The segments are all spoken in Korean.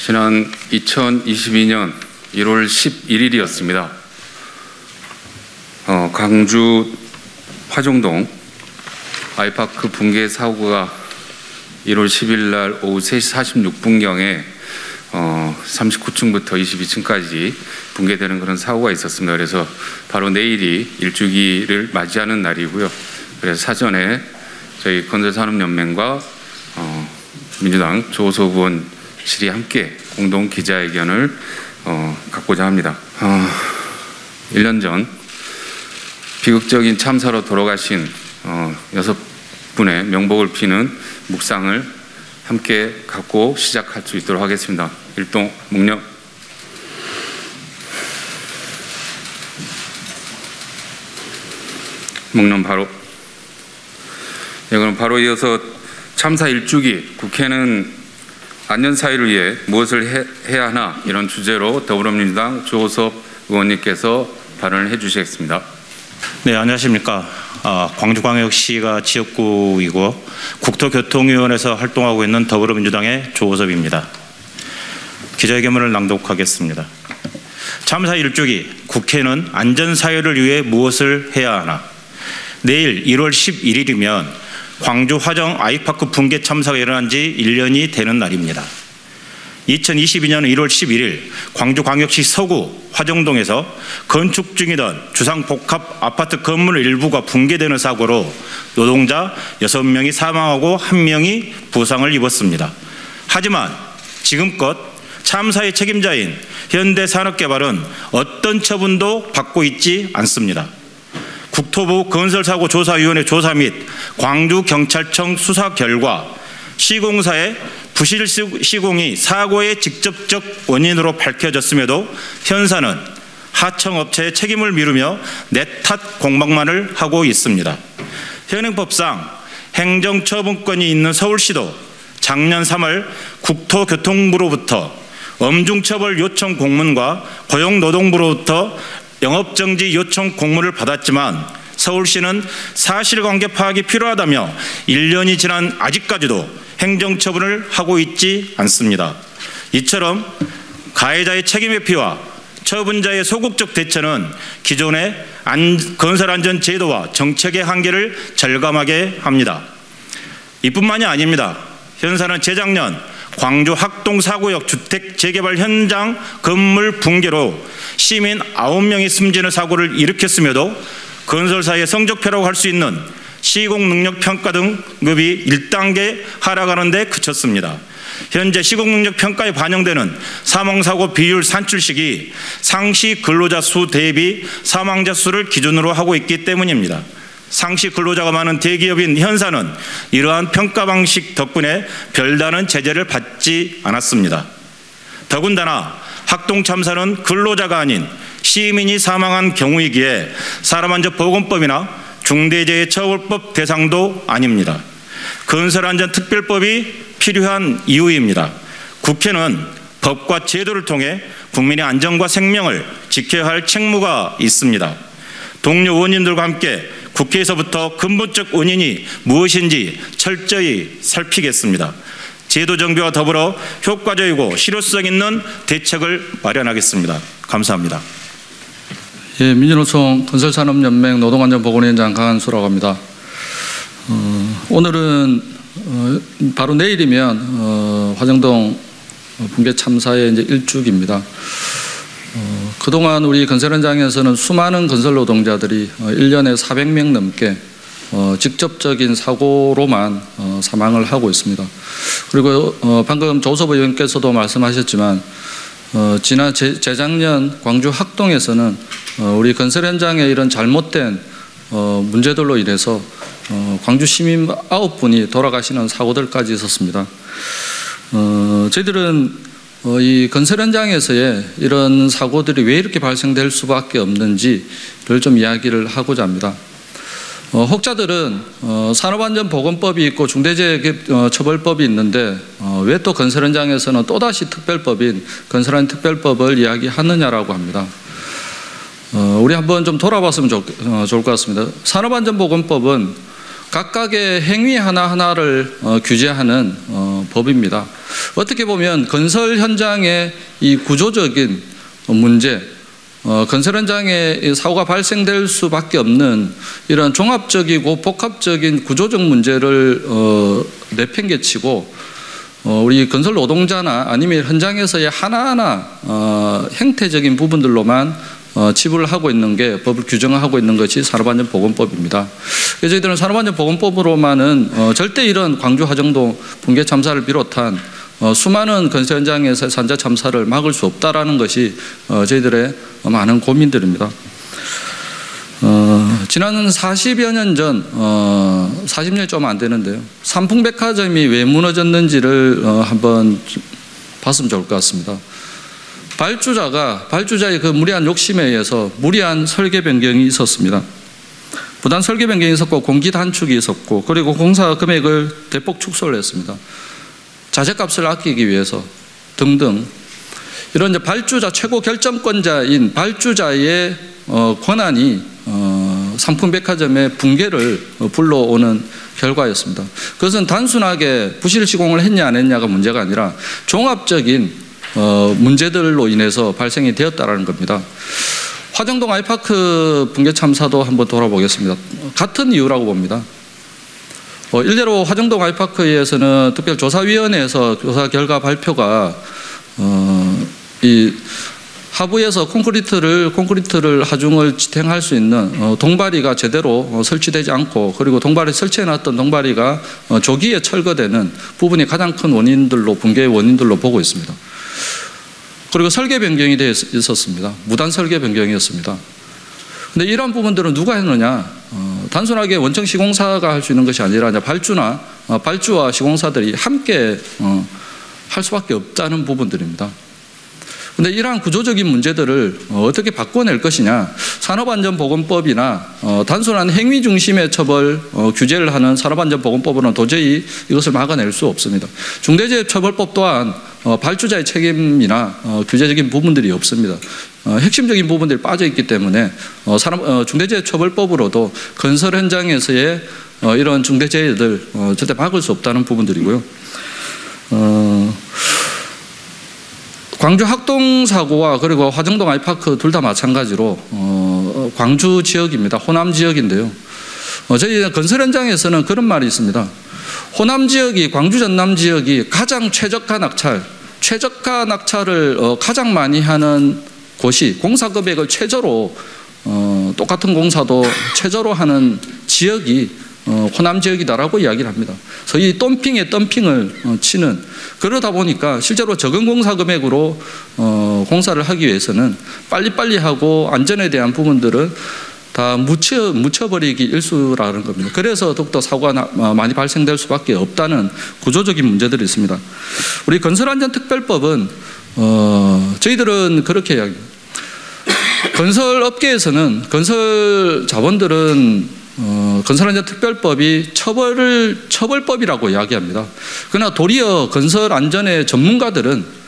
지난 2022년 1월 11일이었습니다. 광주 화정동 아이파크 붕괴 사고가 1월 10일 날 오후 3시 46분경에 39층부터 22층까지 붕괴되는 그런 사고가 있었습니다. 그래서 바로 내일이 일주기를 맞이하는 날이고요. 그래서 사전에 저희 건설산업연맹과 민주당 조호섭 의원실이 함께 공동 기자회견을 갖고자 합니다. 1년 전 비극적인 참사로 돌아가신 6분의 명복을 비는 묵상을 함께 갖고 시작할 수 있도록 하겠습니다. 일동 묵념. 묵념 바로. 그럼 바로 이어서 참사 1주기 국회는 안전사회를 위해 무엇을 해야 하나 이런 주제로 더불어민주당 조호섭 의원님께서 발언을 해 주시겠습니다. 네, 안녕하십니까. 광주광역시가 지역구이고 국토교통위원회에서 활동하고 있는 더불어민주당의 조호섭입니다. 기자회견문을 낭독하겠습니다. 참사 1주기 국회는 안전사회를 위해 무엇을 해야 하나. 내일 1월 11일이면 광주 화정 아이파크 붕괴 참사가 일어난 지 1년이 되는 날입니다. 2022년 1월 11일 광주광역시 서구 화정동에서 건축 중이던 주상복합 아파트 건물 일부가 붕괴되는 사고로 노동자 6명이 사망하고 1명이 부상을 입었습니다. 하지만 지금껏 참사의 책임자인 현대산업개발은 어떤 처분도 받고 있지 않습니다. 국토부 건설사고조사위원회 조사 및 광주경찰청 수사 결과 시공사의 부실 시공이 사고의 직접적 원인으로 밝혀졌음에도 현사는 하청업체의 책임을 미루며 내탓 공방만을 하고 있습니다. 현행법상 행정처분권이 있는 서울시도 작년 3월 국토교통부로부터 엄중처벌 요청 공문과 고용노동부로부터 영업정지 요청 공문을 받았지만 서울시는 사실관계 파악이 필요하다며 1년이 지난 아직까지도 행정처분을 하고 있지 않습니다. 이처럼 가해자의 책임 회피와 처분자의 소극적 대처는 기존의 건설안전제도와 정책의 한계를 절감하게 합니다. 이뿐만이 아닙니다. 현사는 재작년 광주 학동사구역 주택 재개발 현장 건물 붕괴로 시민 9명이 숨지는 사고를 일으켰음에도 건설사의 성적표라고 할 수 있는 시공능력평가 등급이 1단계 하락하는 데 그쳤습니다. 현재 시공능력평가에 반영되는 사망사고 비율 산출식이 상시 근로자 수 대비 사망자 수를 기준으로 하고 있기 때문입니다. 상시 근로자가 많은 대기업인 현사는 이러한 평가 방식 덕분에 별다른 제재를 받지 않았습니다. 더군다나 학동 참사는 근로자가 아닌 시민이 사망한 경우이기에 사람안전보건법이나 중대재해처벌법 대상도 아닙니다. 건설안전특별법이 필요한 이유입니다. 국회는 법과 제도를 통해 국민의 안전과 생명을 지켜야 할 책무가 있습니다. 동료 의원님들과 함께 국회에서부터 근본적 원인이 무엇인지 철저히 살피겠습니다. 제도 정비와 더불어 효과적이고 실효성 있는 대책을 마련하겠습니다. 감사합니다. 예, 민주노총 건설산업연맹 노동안전보건위원장 강한수라고 합니다. 오늘은 바로 내일이면 화정동 붕괴 참사의 이제 1주기입니다. 그동안 우리 건설 현장에서는 수많은 건설 노동자들이 1년에 400명 넘게 직접적인 사고로만 사망을 하고 있습니다. 그리고 방금 조섭 의원께서도 말씀하셨지만 지난 재작년 광주 학동에서는 우리 건설 현장에 이런 잘못된 문제들로 인해서 광주 시민 9분이 돌아가시는 사고들까지 있었습니다. 저희들은 이 건설 현장에서의 이런 사고들이 왜 이렇게 발생될 수밖에 없는지를 좀 이야기를 하고자 합니다. 혹자들은 산업안전보건법이 있고 중대재해처벌법이 있는데 왜 또 건설 현장에서는 또다시 특별법인 건설안전특별법을 이야기하느냐라고 합니다. 우리 한번 좀 돌아봤으면 좋을 것 같습니다. 산업안전보건법은 각각의 행위 하나하나를 규제하는 법입니다. 어떻게 보면 건설 현장의 이 구조적인 문제, 건설 현장에 사고가 발생될 수밖에 없는 이런 종합적이고 복합적인 구조적 문제를 내팽개치고 우리 건설 노동자나 아니면 현장에서의 하나하나 행태적인 부분들로만 치부를 하고 있는 게 법을 규정하고 있는 것이 산업안전보건법입니다. 그래서 저희들은 산업안전보건법으로만은 절대 이런 광주 화정동 붕괴 참사를 비롯한 수많은 건설 현장에서 산재 참사를 막을 수 없다라는 것이 저희들의 많은 고민들입니다. 지난 40여 년 전, 40년이 좀 안 되는데요. 삼풍백화점이 왜 무너졌는지를 한번 봤으면 좋을 것 같습니다. 발주자의 그 무리한 욕심에 의해서 무리한 설계 변경이 있었습니다. 부단 설계 변경이 있었고 공기 단축이 있었고 그리고 공사 금액을 대폭 축소를 했습니다. 자재값을 아끼기 위해서 등등 이런 이제 발주자 최고 결정권자인 발주자의 권한이 삼풍백화점의 붕괴를 불러오는 결과였습니다. 그것은 단순하게 부실 시공을 했냐 안 했냐가 문제가 아니라 종합적인 문제들로 인해서 발생이 되었다라는 겁니다. 화정동 아이파크 붕괴 참사도 한번 돌아보겠습니다. 같은 이유라고 봅니다. 일례로 화정동 아이파크에서는 특별조사위원회에서 조사 결과 발표가 이 하부에서 콘크리트를 하중을 지탱할 수 있는 동바리가 제대로 설치되지 않고 그리고 설치해놨던 동바리가 조기에 철거되는 부분이 가장 큰 원인들로 붕괴의 원인들로 보고 있습니다. 그리고 설계 변경이 되어 있었습니다. 무단 설계 변경이었습니다. 근데 이런 부분들은 누가 했느냐? 단순하게 원청 시공사가 할 수 있는 것이 아니라 발주와 시공사들이 함께 할 수밖에 없다는 부분들입니다. 근데 이러한 구조적인 문제들을 어떻게 바꿔낼 것이냐? 산업안전보건법이나 단순한 행위 중심의 처벌 규제를 하는 산업안전보건법으로는 도저히 이것을 막아낼 수 없습니다. 중대재해처벌법 또한 발주자의 책임이나 규제적인 부분들이 없습니다. 핵심적인 부분들이 빠져 있기 때문에 중대재해처벌법으로도 건설 현장에서의 이런 중대재해들 절대 막을 수 없다는 부분들이고요. 광주 학동 사고와 그리고 화정동 아이파크 둘 다 마찬가지로 광주 지역입니다. 호남 지역인데요. 저희 건설 현장에서는 그런 말이 있습니다. 호남 지역이 광주 전남 지역이 가장 최저가 낙찰을 가장 많이 하는 곳이 공사 금액을 최저로 똑같은 공사도 최저로 하는 지역이 호남 지역이다라고 이야기를 합니다. 그래서 이 덤핑을 치는 그러다 보니까 실제로 적은 공사 금액으로 공사를 하기 위해서는 빨리빨리 하고 안전에 대한 부분들은 다 묻혀버리기 일수라는 겁니다. 그래서 더욱더 사고가 많이 발생될 수밖에 없다는 구조적인 문제들이 있습니다. 우리 건설안전특별법은 저희들은 그렇게 이야기합니다. 건설업계에서는 건설 자본들은 건설안전특별법이 처벌법이라고 이야기합니다. 그러나 도리어 건설안전의 전문가들은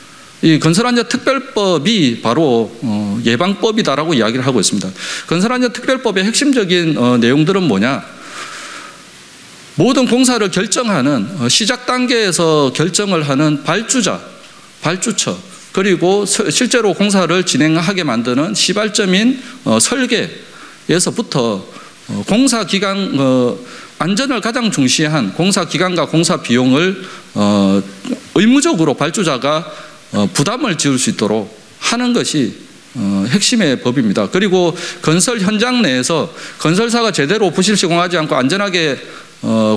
이 건설안전특별법이 바로 예방법이다라고 이야기를 하고 있습니다. 건설안전특별법의 핵심적인 내용들은 뭐냐? 모든 공사를 결정하는 시작 단계에서 결정을 하는 발주처 그리고 실제로 공사를 진행하게 만드는 시발점인 설계에서부터 공사 기간 안전을 가장 중시한 공사 기간과 공사 비용을 의무적으로 발주자가 부담을 지을 수 있도록 하는 것이 핵심의 법입니다. 그리고 건설 현장 내에서 건설사가 제대로 부실 시공하지 않고 안전하게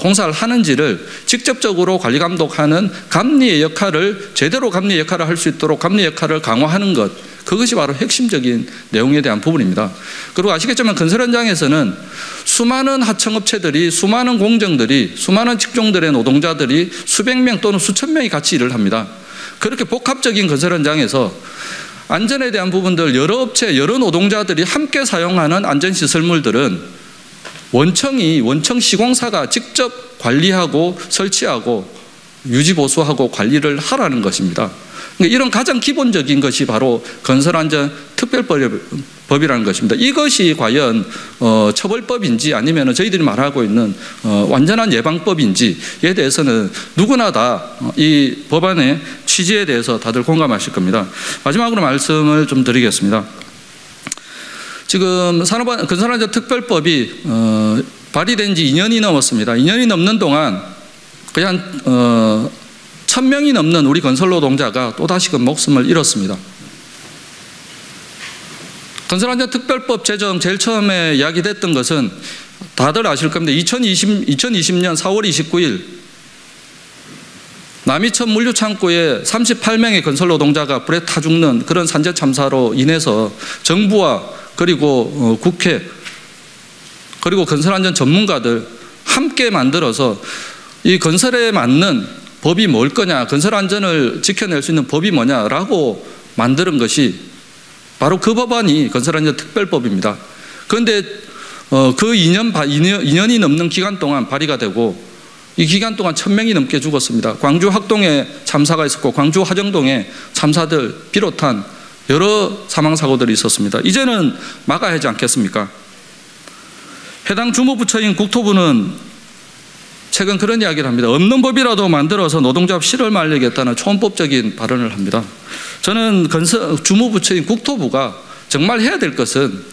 공사를 하는지를 직접적으로 관리 감독하는 감리의 역할을 제대로 감리의 역할을 할 수 있도록 감리의 역할을 강화하는 것, 그것이 바로 핵심적인 내용에 대한 부분입니다. 그리고 아시겠지만 건설 현장에서는 수많은 하청업체들이, 수많은 공정들이, 수많은 직종들의 노동자들이 수백 명 또는 수천 명이 같이 일을 합니다. 그렇게 복합적인 건설 현장에서 안전에 대한 부분들 여러 업체, 여러 노동자들이 함께 사용하는 안전시설물들은 원청 시공사가 직접 관리하고 설치하고 유지보수하고 관리를 하라는 것입니다. 이런 가장 기본적인 것이 바로 건설안전특별법이라는 것입니다. 이것이 과연 처벌법인지 아니면 저희들이 말하고 있는 완전한 예방법인지에 대해서는 누구나 다 이 법안의 취지에 대해서 다들 공감하실 겁니다. 마지막으로 말씀을 좀 드리겠습니다. 지금 건설안전특별법이 발의된 지 2년이 넘었습니다. 2년이 넘는 동안 거의 한 1000명이 넘는 우리 건설 노동자가 또다시금 목숨을 잃었습니다. 건설안전특별법 제정 제일 처음에 이야기됐던 것은 다들 아실 겁니다. 2020년 4월 29일 남이천 물류창고에 38명의 건설 노동자가 불에 타 죽는 그런 산재 참사로 인해서 정부와 그리고 국회 그리고 건설안전 전문가들 함께 만들어서 이 건설에 맞는 법이 뭘 거냐, 건설안전을 지켜낼 수 있는 법이 뭐냐라고 만드는 것이 바로 그 법안이 건설안전특별법입니다. 그런데 그 2년이 넘는 기간 동안 발의가 되고 이 기간 동안 1000명이 넘게 죽었습니다. 광주 학동에 참사가 있었고 광주 화정동에 참사들 비롯한 여러 사망사고들이 있었습니다. 이제는 막아야 하지 않겠습니까? 해당 주무부처인 국토부는 최근 그런 이야기를 합니다. 없는 법이라도 만들어서 노동자 실을 말리겠다는 초원법적인 발언을 합니다. 저는 주무부처인 국토부가 정말 해야 될 것은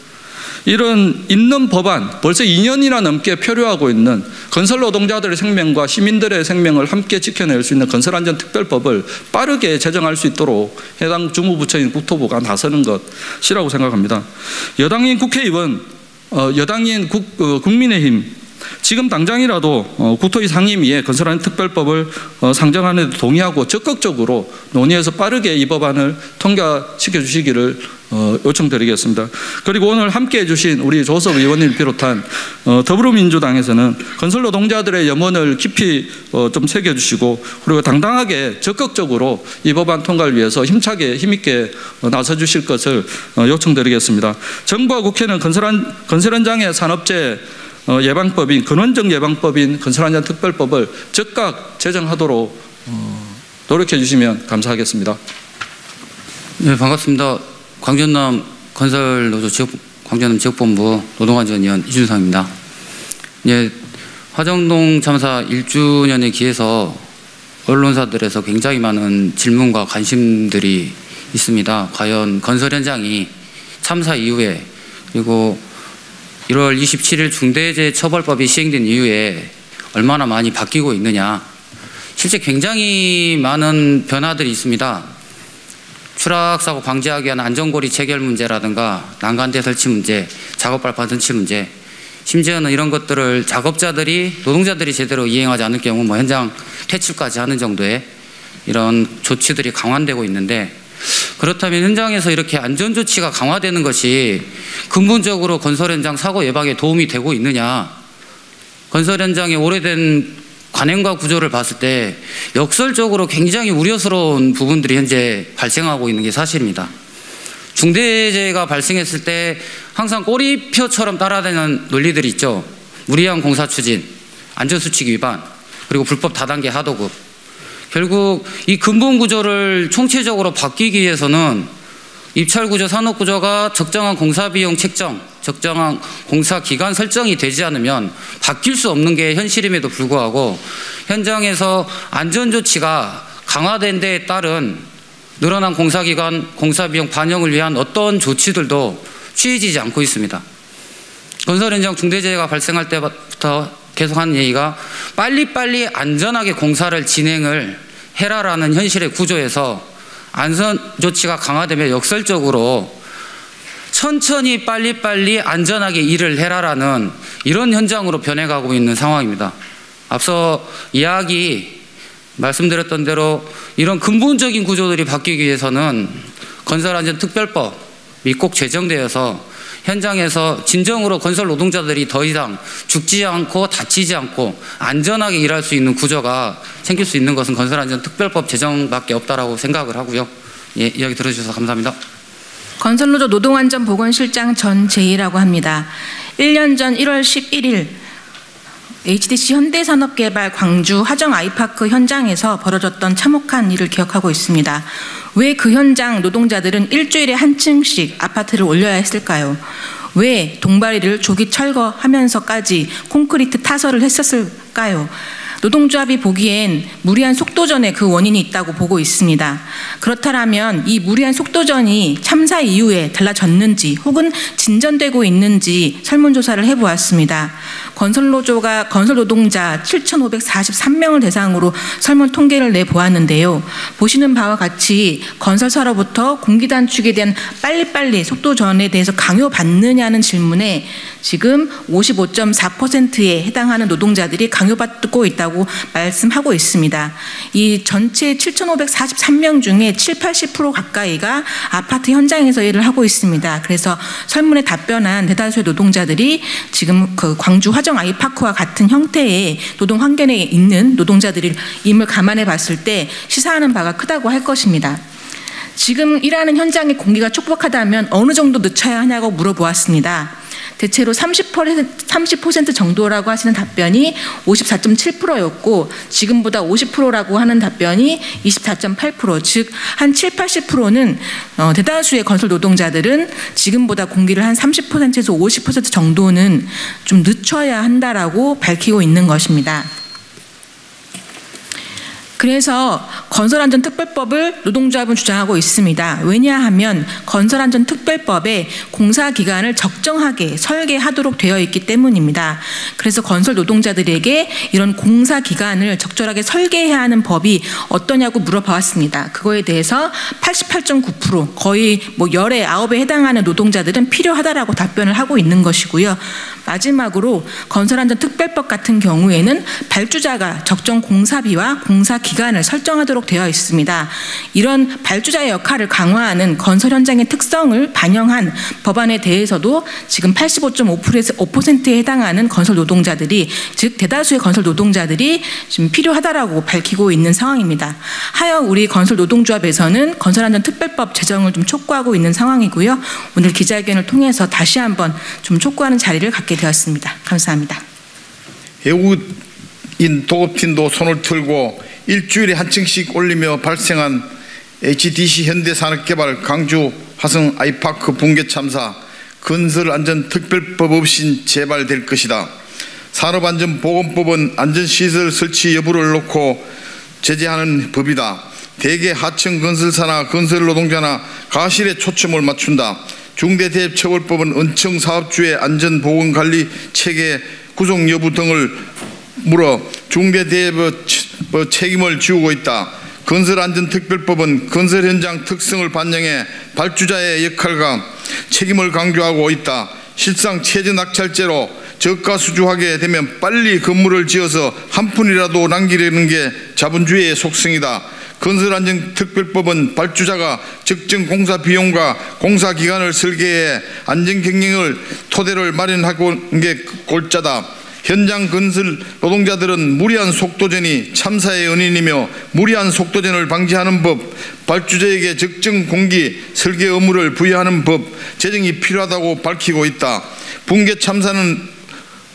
이런 있는 법안, 벌써 2년이나 넘게 표류하고 있는 건설 노동자들의 생명과 시민들의 생명을 함께 지켜낼 수 있는 건설안전특별법을 빠르게 제정할 수 있도록 해당 주무부처인 국토부가 나서는 것이라고 생각합니다. 여당인 국회의원, 여당인 국민의힘, 지금 당장이라도 국토위 상임위에 건설안전특별법을 상정하는 데 동의하고 적극적으로 논의해서 빠르게 이 법안을 통과시켜 주시기를 요청드리겠습니다. 그리고 오늘 함께해 주신 우리 조섭 의원님 비롯한 더불어민주당에서는 건설 노동자들의 염원을 깊이 좀 새겨주시고 그리고 당당하게 적극적으로 이 법안 통과를 위해서 힘차게 힘있게 나서 주실 것을 요청드리겠습니다. 정부와 국회는 건설 현장의 산업재해 예방법인 근원적 예방법인 건설안전특별법을 즉각 제정하도록 노력해 주시면 감사하겠습니다. 네, 반갑습니다. 광전남 건설노조 광전남 지역본부 노동안전위원 이준상입니다. 예, 화정동 참사 1주년에 기해서 언론사들에서 굉장히 많은 질문과 관심들이 있습니다. 과연 건설 현장이 참사 이후에 그리고 1월 27일 중대재해처벌법이 시행된 이후에 얼마나 많이 바뀌고 있느냐. 실제 굉장히 많은 변화들이 있습니다. 추락사고 방지하기 위한 안전고리 체결 문제라든가 난간대 설치 문제, 작업 발판 설치 문제, 심지어는 이런 것들을 노동자들이 제대로 이행하지 않을 경우 현장 퇴출까지 하는 정도의 이런 조치들이 강화되고 있는데, 그렇다면 현장에서 이렇게 안전조치가 강화되는 것이 근본적으로 건설 현장 사고 예방에 도움이 되고 있느냐. 건설 현장의 오래된 관행과 구조를 봤을 때 역설적으로 굉장히 우려스러운 부분들이 현재 발생하고 있는 게 사실입니다. 중대재해가 발생했을 때 항상 꼬리표처럼 따라다니는 논리들이 있죠. 무리한 공사 추진, 안전수칙 위반, 그리고 불법 다단계 하도급. 결국 이 근본 구조를 총체적으로 바뀌기 위해서는 입찰구조, 산업구조가 적정한 공사비용 책정, 적정한 공사기간 설정이 되지 않으면 바뀔 수 없는 게 현실임에도 불구하고 현장에서 안전조치가 강화된 데에 따른 늘어난 공사기간, 공사비용 반영을 위한 어떤 조치들도 취해지지 않고 있습니다. 건설 현장 중대재해가 발생할 때부터 계속하는 얘기가 빨리빨리 안전하게 공사를 진행을 해라라는 현실의 구조에서 안전조치가 강화되면 역설적으로 천천히 빨리빨리 안전하게 일을 해라라는 이런 현장으로 변해가고 있는 상황입니다. 앞서 말씀드렸던 대로 이런 근본적인 구조들이 바뀌기 위해서는 건설안전특별법이 꼭 제정되어서 현장에서 진정으로 건설 노동자들이 더 이상 죽지 않고 다치지 않고 안전하게 일할 수 있는 구조가 생길 수 있는 것은 건설안전특별법 제정밖에 없다라고 생각을 하고요. 예, 이야기 들어주셔서 감사합니다. 건설노조 노동안전보건실장 전재희라고 합니다. 1년 전 1월 11일 HDC 현대산업개발 광주 화정 아이파크 현장에서 벌어졌던 참혹한 일을 기억하고 있습니다. 왜 그 현장 노동자들은 일주일에 한 층씩 아파트를 올려야 했을까요? 왜 동바리를 조기 철거하면서까지 콘크리트 타설을 했었을까요? 노동조합이 보기엔 무리한 속도전에 그 원인이 있다고 보고 있습니다. 그렇다면 이 무리한 속도전이 참사 이후에 달라졌는지 혹은 진전되고 있는지 설문조사를 해보았습니다. 건설노조가 건설노동자 7,543명을 대상으로 설문 통계를 내보았는데요. 보시는 바와 같이 건설사로부터 공기단축에 대한 빨리빨리 속도전에 대해서 강요받느냐는 질문에 지금 55.4%에 해당하는 노동자들이 강요받고 있다고 말씀하고 있습니다. 이 전체 7,543명 중에 70~80% 가까이가 아파트 현장에서 일을 하고 있습니다. 그래서 설문에 답변한 대다수의 노동자들이 지금 그 광주 화정 아이파크와 같은 형태의 노동 환경에 있는 노동자들임을 감안해 봤을 때 시사하는 바가 크다고 할 것입니다. 지금 일하는 현장의 공기가 촉박하다면 어느 정도 늦춰야 하냐고 물어보았습니다. 대체로 30% 정도라고 하시는 답변이 54.7%였고 지금보다 50%라고 하는 답변이 24.8%, 즉 한 70~80%는 대다수의 건설 노동자들은 지금보다 공기를 한 30%에서 50% 정도는 좀 늦춰야 한다라고 밝히고 있는 것입니다. 그래서 건설안전특별법을 노동조합은 주장하고 있습니다. 왜냐하면 건설안전특별법에 공사기간을 적정하게 설계하도록 되어 있기 때문입니다. 그래서 건설 노동자들에게 이런 공사기간을 적절하게 설계해야 하는 법이 어떠냐고 물어보았습니다. 그거에 대해서 88.9%, 거의 뭐 10에 9에 해당하는 노동자들은 필요하다라고 답변을 하고 있는 것이고요. 마지막으로 건설안전특별법 같은 경우에는 발주자가 적정 공사비와 공사기간을 설정하도록 되어 있습니다. 이런 발주자의 역할을 강화하는 건설 현장의 특성을 반영한 법안에 대해서도 지금 85.5%에 해당하는 건설 노동자들이, 즉 대다수의 건설 노동자들이 지금 필요하다라고 밝히고 있는 상황입니다. 하여 우리 건설 노동조합에서는 건설안전특별법 제정을 좀 촉구하고 있는 상황이고요. 오늘 기자회견을 통해서 다시 한번 좀 촉구하는 자리를 갖게 되었습니다. 감사합니다. 외국인 도급팀도 손을 틀고 일주일에 한 층씩 올리며 발생한 HDC 현대산업개발 광주 화성 아이파크 붕괴 참사, 건설안전특별법 없인 재발될 것이다. 산업안전보건법은 안전시설 설치 여부를 놓고 제재하는 법이다. 대개 하청 건설사나 건설노동자나 가실에 초점을 맞춘다. 중대재해처벌법은 은청 사업주의 안전보건관리 체계 구성 여부 등을 물어 중대재해 책임을 지우고 있다. 건설안전특별법은 건설 현장 특성을 반영해 발주자의 역할과 책임을 강조하고 있다. 실상 체제낙찰제로 저가수주하게 되면 빨리 건물을 지어서 한 푼이라도 남기려는 게 자본주의의 속성이다. 건설안전특별법은 발주자가 적정 공사 비용과 공사 기간을 설계해 안전경영을 토대를 마련하는 게 골자다. 현장 건설 노동자들은 무리한 속도전이 참사의 원인이며 무리한 속도전을 방지하는 법, 발주자에게 적정 공기 설계 의무를 부여하는 법 제정이 필요하다고 밝히고 있다. 붕괴 참사는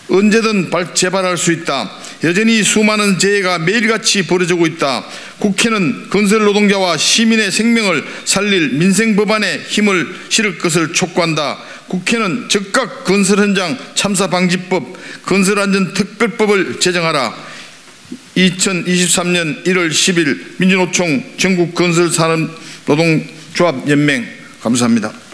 언제든 재발할 수 있다. 여전히 수많은 재해가 매일같이 벌어지고 있다. 국회는 건설 노동자와 시민의 생명을 살릴 민생법안에 힘을 실을 것을 촉구한다. 국회는 즉각 건설 현장 참사 방지법, 건설안전특별법을 제정하라. 2023년 1월 10일 민주노총 전국건설산업노동조합연맹. 감사합니다.